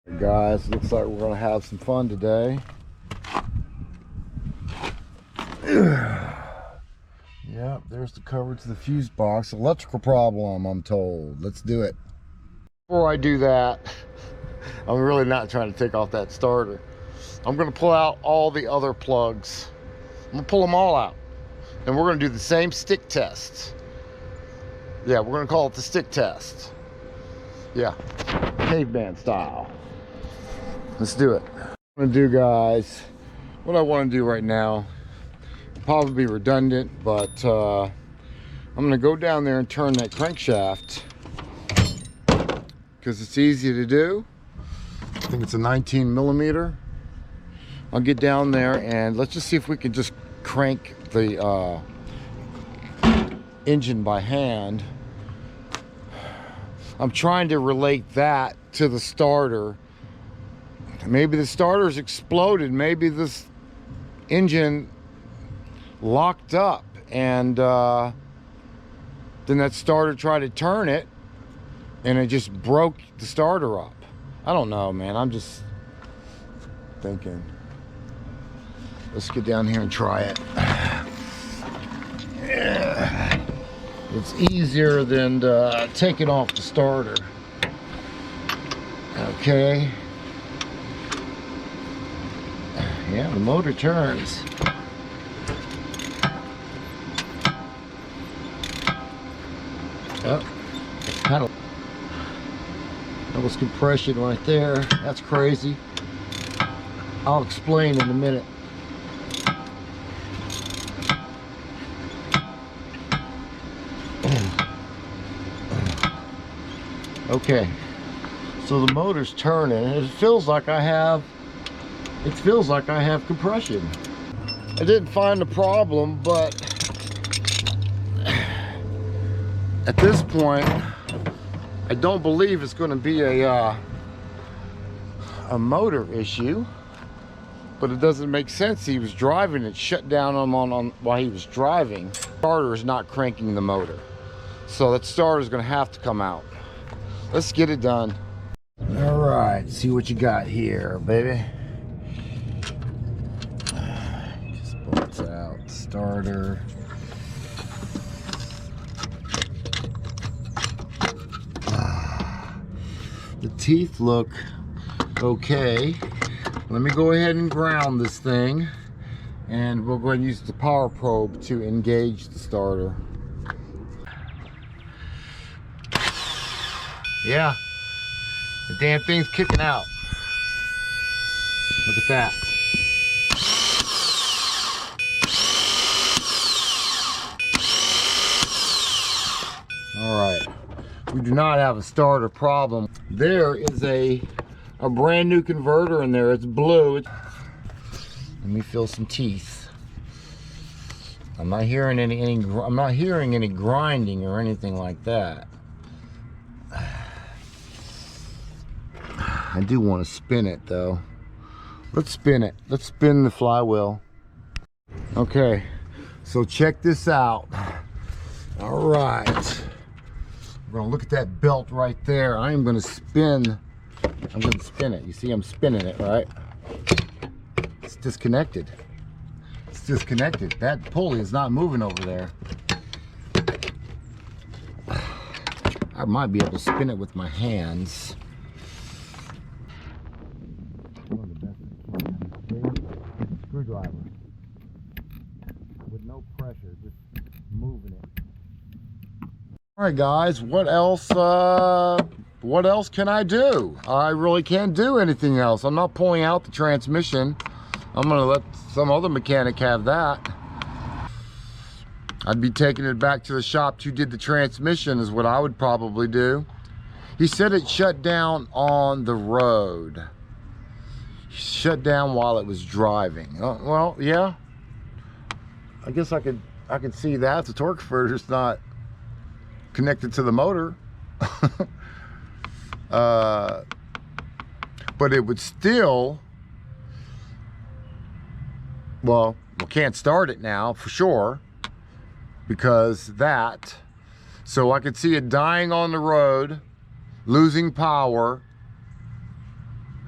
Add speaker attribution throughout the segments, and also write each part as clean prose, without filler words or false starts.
Speaker 1: Guys, looks like we're gonna have some fun today. Yep, there's the cover to the fuse box. Electrical problem, I'm told. Let's do it. Before I do that, I'm really not trying to take off that starter. I'm gonna pull out all the other plugs. I'm gonna pull them all out, and we're gonna do the same stick test. Yeah, we're gonna call it the stick test. Yeah, caveman style. Let's do it. What I'm gonna do, guys, what I want to do right now, probably redundant, but I'm gonna go down there and turn that crankshaft because it's easy to do. I think it's a 19 millimeter. I'll get down there and let's just see if we can just crank the engine by hand. I'm trying to relate that to the starter. Maybe the starter's exploded. Maybe this engine locked up and then that starter tried to turn it and it just broke the starter up. I don't know, man. I'm just thinking. Let's get down here and try it. Yeah. It's easier than taking off the starter. Okay. Yeah, the motor turns. Oh, kind of. That was compression right there. That's crazy. I'll explain in a minute. Okay, so the motor's turning and it feels like I have compression. I didn't find the problem, but at this point I don't believe it's going to be a motor issue, but it doesn't make sense. He was driving it, shut down on while he was driving. The starter is not cranking the motor, so that starter is going to have to come out. Let's get it done. All right, see what you got here, baby. Just bolts out, starter. The teeth look okay. Let me go ahead and ground this thing, and we'll go ahead and use the power probe to engage the starter. Yeah, the damn thing's kicking out. Look at that. All right, we do not have a starter problem. There is a brand new converter in there. It's blue. Let me feel some teeth. I'm not hearing I'm not hearing any grinding or anything like that. I do want to spin it though. Let's spin it. Let's spin the flywheel. Okay, so check this out. All right, we're gonna look at that belt right there. I'm gonna spin it. You see I'm spinning it, right? It's disconnected. It's disconnected. That pulley is not moving over there. I might be able to spin it with my hands. One of the best I can. Screwdriver with no pressure, just moving it. All right, guys, what else can I do? I really can't do anything else. I'm not pulling out the transmission. I'm gonna let some other mechanic have that. I'd be taking it back to the shop who did the transmission is what I would probably do. He said it shut down on the road. Shut down while it was driving. Well, yeah. I guess I could see that. The torque converter's not connected to the motor. But it would still, well, we can't start it now for sure because that. So I could see it dying on the road, losing power,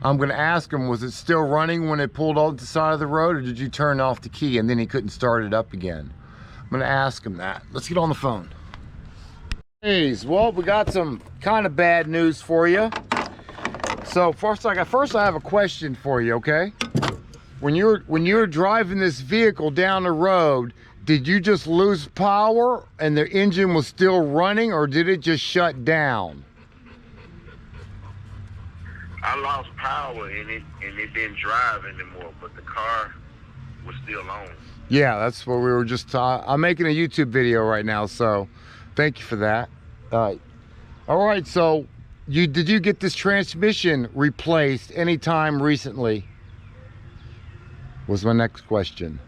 Speaker 1: I'm gonna ask him, was it still running when it pulled off the side of the road, or did you turn off the key and then he couldn't start it up again? I'm gonna ask him that. Let's get on the phone. Hey, well, we got some kind of bad news for you. So first I have a question for you, okay? When you're driving this vehicle down the road, did you just lose power and the engine was still running, or did it just shut down?
Speaker 2: I lost power and it didn't drive anymore, but the car was still on.
Speaker 1: Yeah, that's what we were just I'm making a YouTube video right now, so thank you for that. All right, so did you get this transmission replaced anytime recently? Was my next question.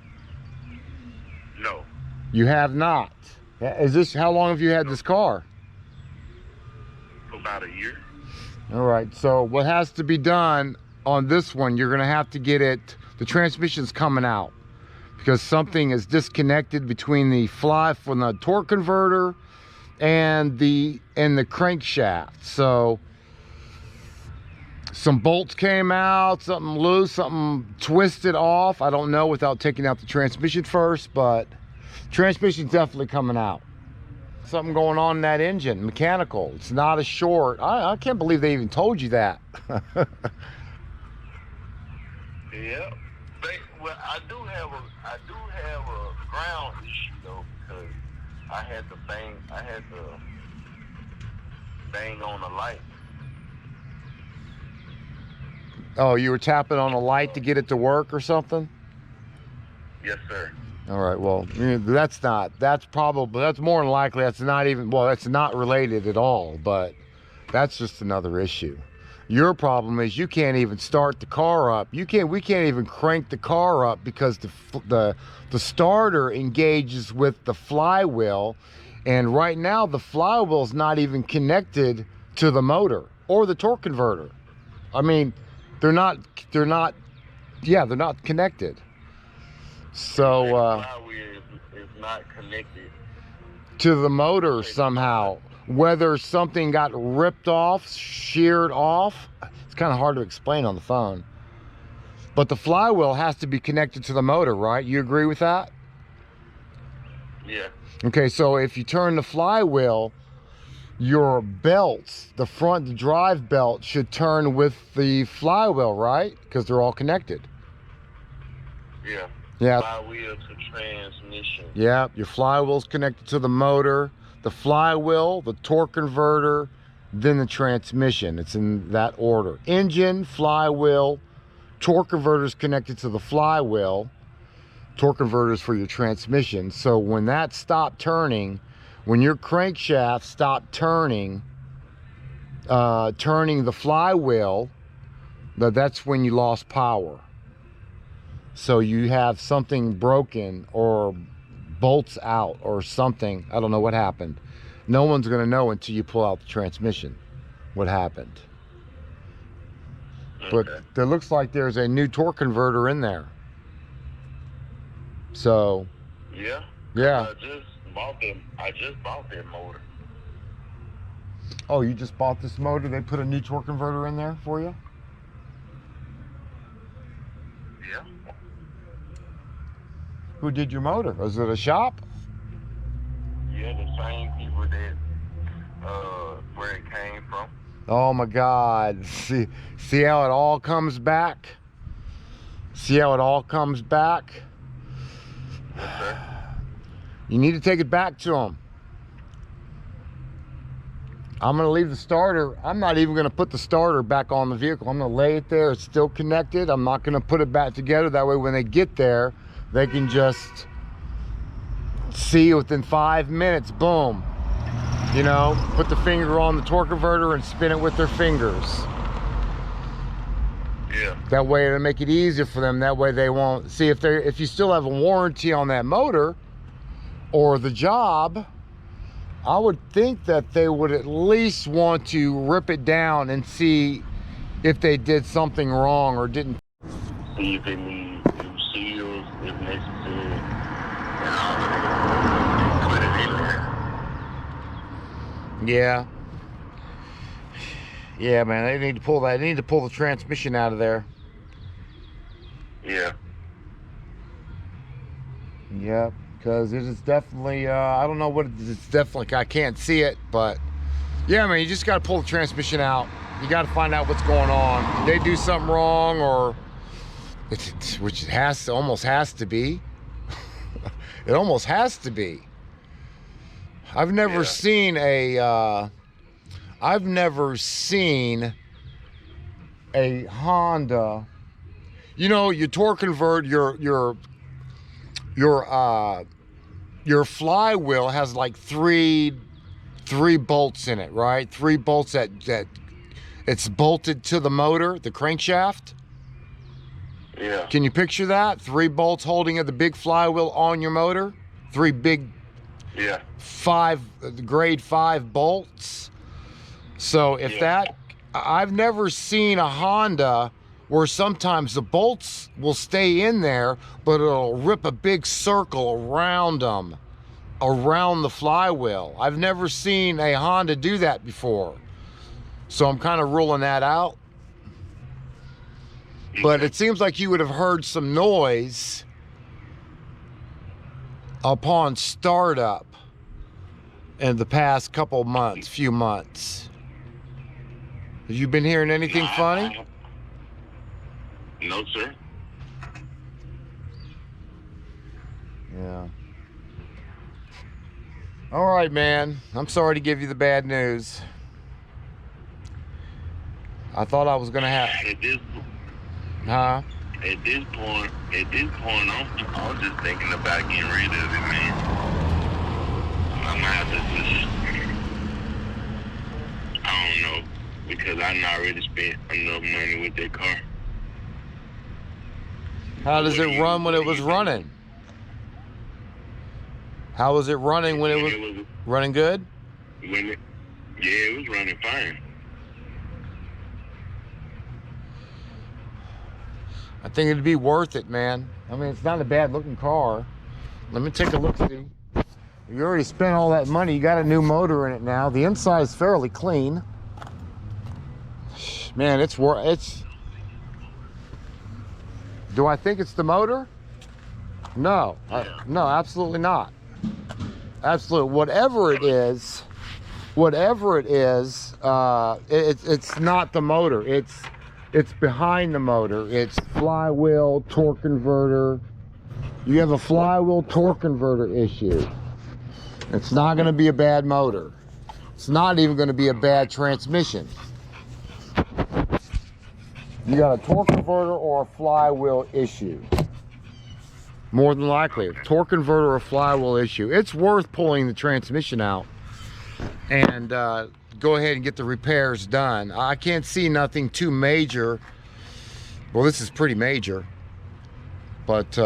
Speaker 2: No.
Speaker 1: You have not. How long have you had this car?
Speaker 2: For about a year.
Speaker 1: All right, so what has to be done on this one, you're gonna have to get it, the transmission's coming out because something is disconnected between the from the torque converter and the crankshaft. So some bolts came out, something loose, something twisted off. I don't know without taking out the transmission first, but transmission's definitely coming out. Something going on in that engine, mechanical. It's not a short. I can't believe they even told you that.
Speaker 2: Yeah. Well, I do have a ground issue though, because I had to bang on the light.
Speaker 1: Oh, you were tapping on a light to get it to work or something?
Speaker 2: Yes, sir.
Speaker 1: All right, well, that's more than likely, that's not related at all, but that's just another issue. Your problem is you can't even start the car up. We can't even crank the car up because the starter engages with the flywheel, and right now the flywheel's not even connected to the motor or the torque converter. I mean, they're not connected. So
Speaker 2: The flywheel is not connected
Speaker 1: to the motor somehow. Whether something got ripped off, sheared off, it's kind of hard to explain on the phone. But the flywheel has to be connected to the motor, right? You agree with that?
Speaker 2: Yeah.
Speaker 1: Okay, so if you turn the flywheel, your belts, the drive belt should turn with the flywheel, right? Because they're all connected.
Speaker 2: Yeah.
Speaker 1: Yeah.
Speaker 2: Flywheel to transmission.
Speaker 1: Yeah, your flywheel's connected to the motor, the flywheel, the torque converter, then the transmission. It's in that order. Engine, flywheel, torque converter's connected to the flywheel, torque converters for your transmission. So when that stopped turning, when your crankshaft stopped turning the flywheel, that's when you lost power. So you have something broken or bolts out or something. I don't know what happened. No one's going to know until you pull out the transmission what happened. Okay. But it looks like there's a new torque converter in there. So
Speaker 2: yeah. I just bought that motor.
Speaker 1: Oh, you just bought this motor? They put a new torque converter in there for you?
Speaker 2: Yeah.
Speaker 1: Who did your motor? Was it a shop?
Speaker 2: Yeah, the same people that where it came from.
Speaker 1: Oh my God. See how it all comes back? See how it all comes back?
Speaker 2: Yes, sir.
Speaker 1: You need to take it back to them. I'm going to leave the starter. I'm not even going to put the starter back on the vehicle. I'm going to lay it there. It's still connected. I'm not going to put it back together. That way when they get there, they can just see within 5 minutes, boom. You know, put the finger on the torque converter and spin it with their fingers.
Speaker 2: Yeah.
Speaker 1: That way it'll make it easier for them. That way they won't see if you still have a warranty on that motor or the job. I would think that they would at least want to rip it down and see if they did something wrong or didn't.
Speaker 2: See if they need new seals if necessary. And put it in there.
Speaker 1: Yeah. Yeah, man, they need to pull that. They need to pull the transmission out of there.
Speaker 2: Yeah.
Speaker 1: Yep, because it is definitely, I don't know what it is. It's definitely, I can't see it, but yeah, man, you just got to pull the transmission out. You got to find out what's going on. Did they do something wrong, or which it has to, almost has to be. It almost has to be. I've never seen a, I've never seen a Honda. You know, your torque convert, your flywheel has like three bolts in it, right? 3 bolts that it's bolted to the motor, the crankshaft.
Speaker 2: Yeah.
Speaker 1: Can you picture that? 3 bolts holding at the big flywheel on your motor. 3 big, 5 grade 5 bolts. So if that, I've never seen a Honda where sometimes the bolts will stay in there, but it'll rip a big circle around them, around the flywheel. I've never seen a Honda do that before. So I'm kind of ruling that out. But it seems like you would have heard some noise upon startup in the past few months. Have you been hearing anything funny?
Speaker 2: No, sir.
Speaker 1: Yeah. All right, man. I'm sorry to give you the bad news. I thought I was gonna have. Huh?
Speaker 2: At this point, I'm just thinking about getting rid of it, man. I'm gonna have to just, I don't know, because I not really spent enough money with that car.
Speaker 1: How does it run when it was running? How was it running when it was running good?
Speaker 2: Yeah, it was running fine.
Speaker 1: I think it'd be worth it, man. I mean, it's not a bad looking car. Let me take a look, see. You already spent all that money. You got a new motor in it now. The inside is fairly clean. Man, it's. Do I think it's the motor? No, no, absolutely not. Absolutely, whatever it is, it's not the motor. It's behind the motor. It's flywheel, torque converter. You have a flywheel torque converter issue. It's not going to be a bad motor. It's not even going to be a bad transmission. You got a torque converter or a flywheel issue. More than likely, a torque converter or a flywheel issue. It's worth pulling the transmission out and go ahead and get the repairs done. I can't see nothing too major. Well, this is pretty major, but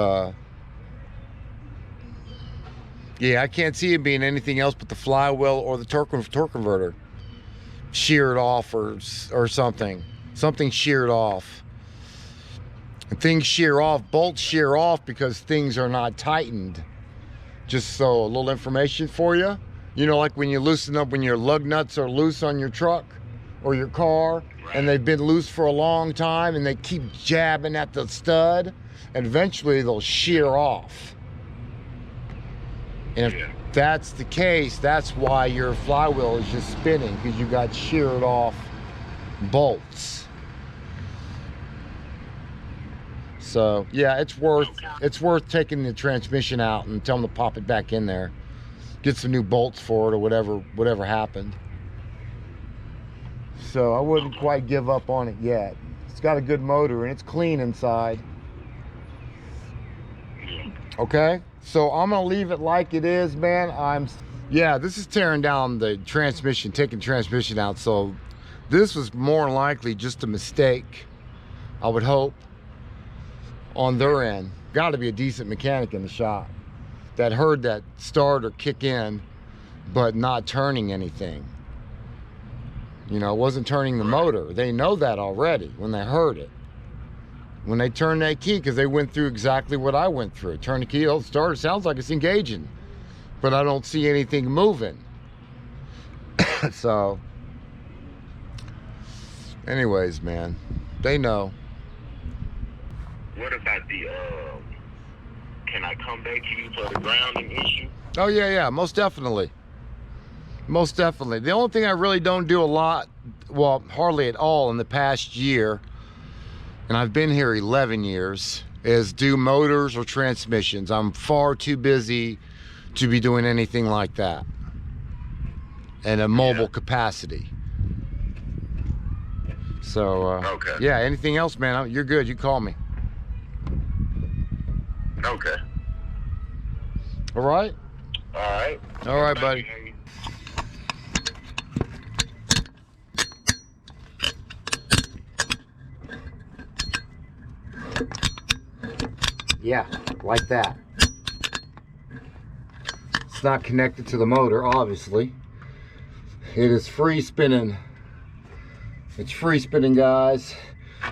Speaker 1: yeah, I can't see it being anything else but the flywheel or the torque converter sheared off or something. Something sheared off. And things shear off, bolts shear off because things are not tightened. Just so a little information for you. You know, like when you loosen up, when your lug nuts are loose on your truck or your car, and they've been loose for a long time and they keep jabbing at the stud, and eventually they'll shear off. And if that's the case, that's why your flywheel is just spinning, because you got sheared off bolts. So yeah, it's worth taking the transmission out and tell them to pop it back in there, get some new bolts for it, or whatever happened. So I wouldn't quite give up on it yet. It's got a good motor and it's clean inside. Okay, so I'm gonna leave it like it is, man. Yeah, this is tearing down the transmission, taking transmission out. So this was more than likely just a mistake, I would hope, on their end. Got to be a decent mechanic in the shop that heard that starter kick in, but not turning anything. You know, it wasn't turning the motor. They know that already when they heard it. When they turn that key, because they went through exactly what I went through. Turn the key, oh, the starter sounds like it's engaging, but I don't see anything moving. So, Anyways, man, they know.
Speaker 2: What about the can I come back to you for the grounding issue?
Speaker 1: Oh yeah, most definitely. Most definitely. The only thing I really don't do a lot, well, hardly at all in the past year, and I've been here 11 years, is do motors or transmissions. I'm far too busy to be doing anything like that in a mobile capacity. So,
Speaker 2: Okay.
Speaker 1: yeah, anything else, man, you're good. You call me.
Speaker 2: Okay.
Speaker 1: All right?
Speaker 2: All right.
Speaker 1: All right, buddy. Yeah, like that. It's not connected to the motor, obviously. It is free spinning. It's free spinning, guys.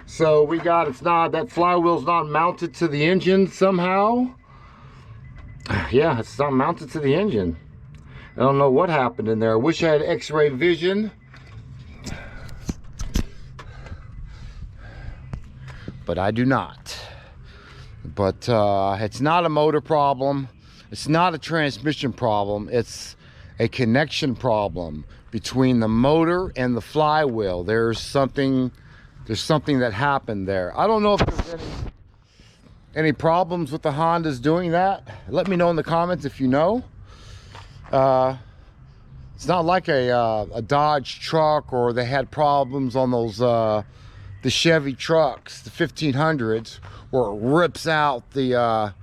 Speaker 1: So we got, it's not, that flywheel's not mounted to the engine somehow. Yeah, it's not mounted to the engine. I don't know what happened in there. I wish I had x-ray vision. But I do not. But it's not a motor problem. It's not a transmission problem. It's a connection problem between the motor and the flywheel. There's something that happened there. I don't know if there's any problems with the Hondas doing that. Let me know in the comments if you know. It's not like a Dodge truck, or they had problems on those the Chevy trucks, the 1500s, where it rips out the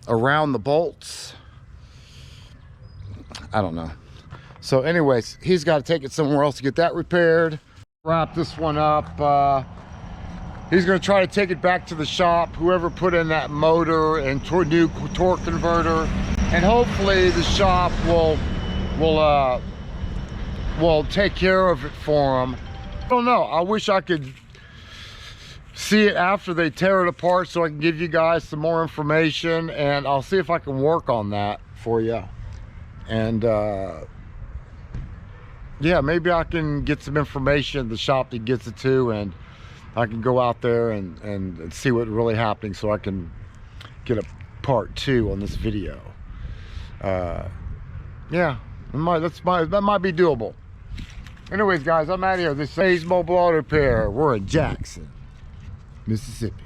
Speaker 1: around the bolts. I don't know. So anyways, he's got to take it somewhere else to get that repaired. Wrap this one up. He's going to try to take it back to the shop, whoever put in that motor and new torque converter, and hopefully the shop will take care of it for him. I don't know. I wish I could see it after they tear it apart so I can give you guys some more information, and I'll see if I can work on that for you. And yeah, maybe I can get some information at the shop that gets it to, and I can go out there and see what's really happening, so I can get a part 2 on this video. Yeah, that might be doable. Anyways, guys, I'm out of here. This is Mobile Auto Repair. We're in Jackson, Mississippi.